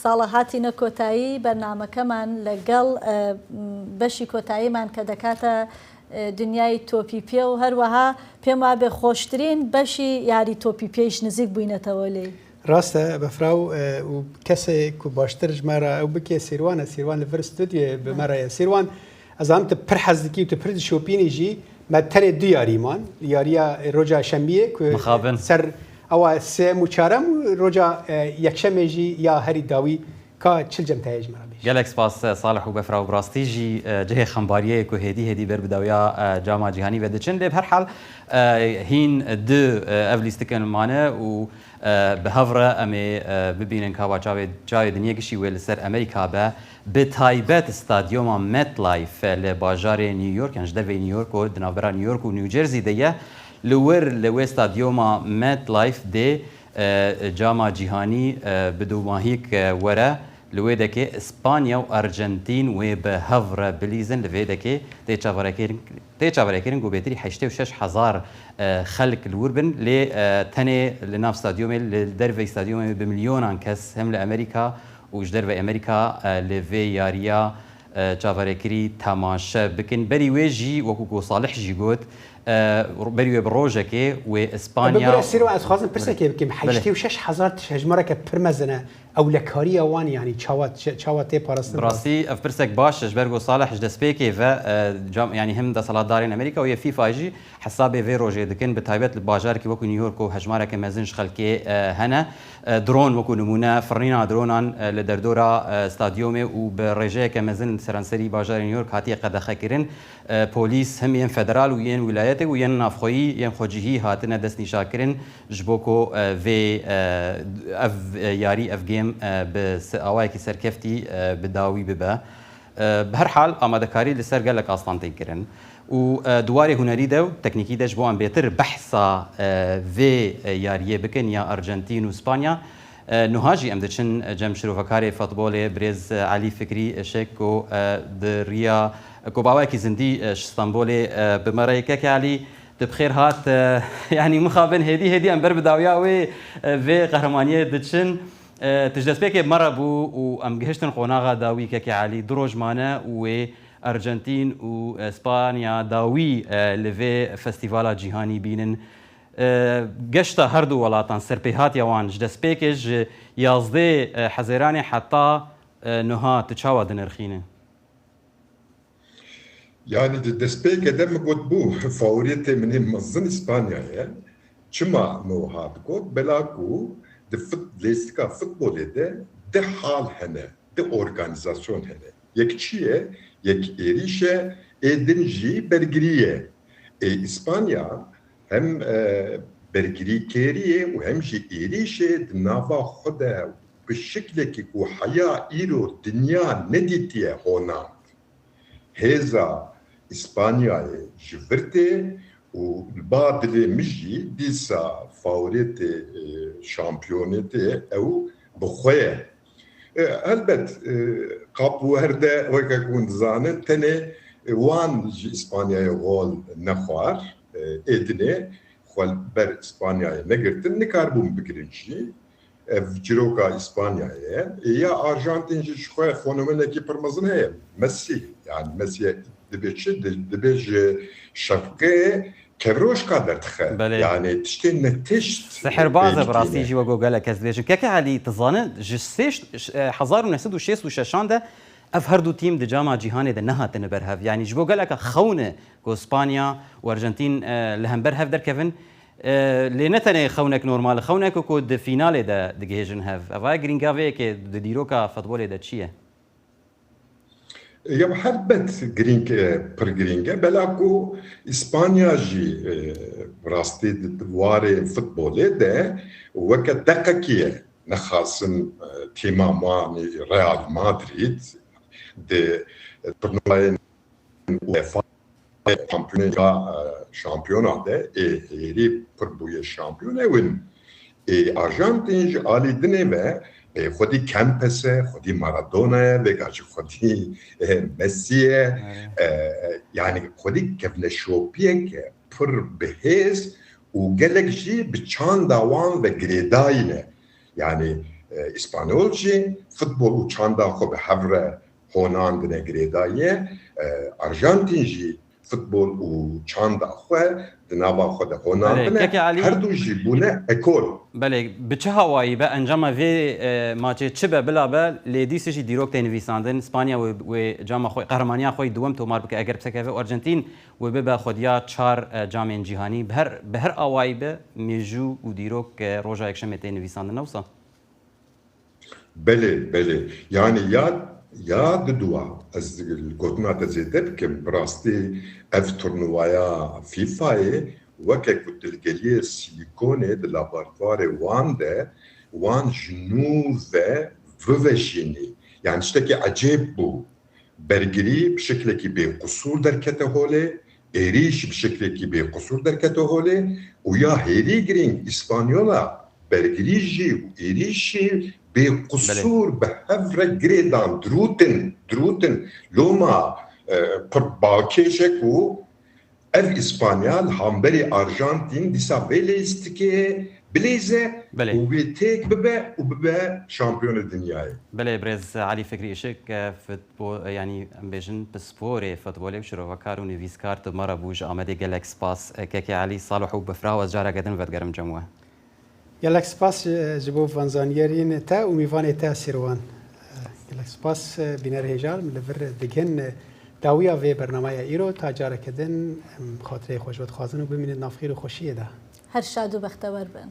ساڵە هاتیینە کۆتایی بەرنمەکەمان لەگەڵ بەشی کۆتاییمان کە دەکاتە دنیای تۆپی پێ و هەروەها پێم وا بێ خۆشترین بەشی یاری تۆپی پێش نزیک بووینەتەوە لێ. ڕاستە بەفراو و کەسێک و باشتر ژمارە ئەو بکێ سیروانە سیروان لە ڤرستودیێ بمەرەیە سیروان ئەزانم تە پر حەزدکی و تە پر شۆپینیژی مە تەرێ دو یاریمان یاریە ڕۆژا شەمبیە سەر ئەوە سێم و چارەم ڕۆژا یەکشەمێژی یا هەری داوی کا چل جەمتایەژ مەرابێ gelek spas Salih û befra û birastî jî cihê xembariyê ku hêdî ber bi dawiya cama cîhanî ve diçin lê bi her hal hîn di ev lîstikên mane û bi hev re em ê bibînin ka çavê dinyê gişî wê li ser Amerîka be bi taybet stadyoma MetLife li bajarê New York yan ji devê New York û di navbera New York û New Jersey de ye li wir li wê stadyoma MetLife dê cama cîhanî bi dûmahîk were li wê dekê İspanya û Arjentîn wê bi hev re bilîzin li vê dekê tê çaverekirin gobêtirî 86,000 xelk li wir bin lê tenê li nav stadyomê li dervê stadyomê bi milyonan kes hem li Amerîka û ji dervê Amerîka li vê yariya çaverekirî temaşe bikin. Berî wê jî wekû ku Salih jî got berî wê bi rojekê wê İspanya سیروان ez xwazim pirsekê bikim 86,000 hejmareke pir mezin e ew lekariya wan yanî çawa tê parastin rastî ev pirsek baş ji ber got Salih ji destpêkê ve yanî him desalatdarên Amerîka û yê FIFA jî hesabê vê rojê dikin bi taybet li bajarekî wekû New York û hejmareke mezin ji xelkê hene dron wekû nimûne firnîna dronan li derdora stadyomê û bi rêjeyeke mezin seranserî bajarê New York hatiye qedexekirin polîs hem yên federal û yên wilayetê û yên navxweyî yên xwecihî hatine destnîşakirin ji bo ku vê ev yarî ev gêm bi awayekî serkeftî bi dawî bibe. Bi her hal amadekarî li ser gelek aslan tê kirin û duwarê hunerî de û teknîkî de ji bo em bêtir behsa vê yariyê bikin ya Arjentîn û Spanya. Niha jî em diçin cem şirovekarê futbolê Birêz Elî Fikrî eşek ku di rêya Kobawekî zindî ji Stenbolê bi merayekeke Elî di bixêr hat yanî mixabin hêdî em ber bi dawiya wê vê qehremaniyê diçin tu ji destpêkê mere bû û em gihiştin qonaxa dawî keke Elî du roj mane û wê Arjentîn û Spanya dawî li vê festîvala cîhanî bînin. Geşta her du welatan serpêhatiya wan ji destpêkê ji 11 hezêranê heta niha tu çawa dinirxîne? Yani destpêkê de min got bû favoriyetê min ê mezin İspanyayê çima min wiha digot bela ku di lêstika futbolê de di hal hene di organizasyon hene yek çi ye yek êrîşe êdin jî bergirî ye İspanya hem bergirîkêriyê û hem jî êrîşê di nava xwe de bi şeklekî ku heya îro dinya nedîtiye honand hêza İspanyayê ji virtê û ba dilê min jî dîsa favoriyetê şampiyonetê ew bi xwe ye. Elbet qapûher de weke ku dizanin tenê wan ji İspanyayê gol nexwar êdinê xwe ber İspanyayê negirtin nikarbûn bigirin jî ev çîroka İspanyayê ya Arjantin jî ji xwe fenomenekî pir mezin heye Messi yani Messi'ye dibe çi dibe ji şefqê kevroşka derdixe yani tiştê netişt sehirbaz e bi rastî jî wego gelek ez dibêjim keke Elî tu zanin ji 1966 de ev her du tîm di cama cîhanê de nehatine berhev yanî ji bo geleka xewne ku Spanya û Arjentîn li hember hev derkevin lê ne tenê xewnek normal xewnek ku di fînalê de digihêjin hev ev girîngaveyekê di dîroka futbolê de çi ye? Ya helbet girîng pir girîng e bela ku İspanya jî rastî di warê futbolê de weke deqekî ye nexasin tîma wanî Real Madrid di turnuvayên UEFA şampiyona de êrî pir bûye şampiyon ewin Arjantin ji alî dinê ve خودی کمپسه خودی مارادونایه وگاچ خودی مسیه یعنی خودی کفن شوپیه که پر بهیز و گلک جی بچان داوان و گریداینه یعنی اسپانیول جی فوتبال و چاندا خو به هفره هونان نگریدایه آرژانتین جی فوتبال و چاندا خو دنابا خو ده هونان هر دو جی بونه اکول بله بچه هوایی به انجام وی ماچه چه به بلا به لیدیس جی دیروک تنویساندن اسپانیا و جام خو قهرمانی خو دوم تومار بک اگر بسکه و ارجنتین و به خودیا 4 جام جهانی به هر اوایی به میجو و دیروک روزا یکشنبه تنویساندن نوسا بله يعني ياد دوا از گوتنا تزيد بكم براستي اف تورنوايا فيفا وكا كنت الجاليه سيليكوني دو لابارتوار وان جنوفه فوفشيني يعني اشتكي عجيب بو برجري بشكل كي بقصور دركته هولي اريش بشكل كي بقصور دركته هولي ويا هيري جرين اسبانيولا برجري جي وإريشي بقصور بهفرة جريدان دروتن لوما باكيشكو اف اسبانيا الهامبري ارجنتين ديسا بيليستيكي بليزه وبيتيك وببا شامبيون الدنيا بله برز علي فكري اشك فوتبول يعني امبيجن بسبوري فوتبولي بشرو وكارو نيفيس كارت مره بوج امدي جالكس باس كيكي علي صالح وبفراو جارا قدن فتقرم جموه گلک سپاس جبو فانزانیرین تا امیوان تا سیروان گلک سپاس بینر هجار ملور دگن داویا و برنامه ایرو تا جاره کدن خاطره خوش بد خوازن و ببینید نافخیر و خوشیه ده هر شاد و بختور بن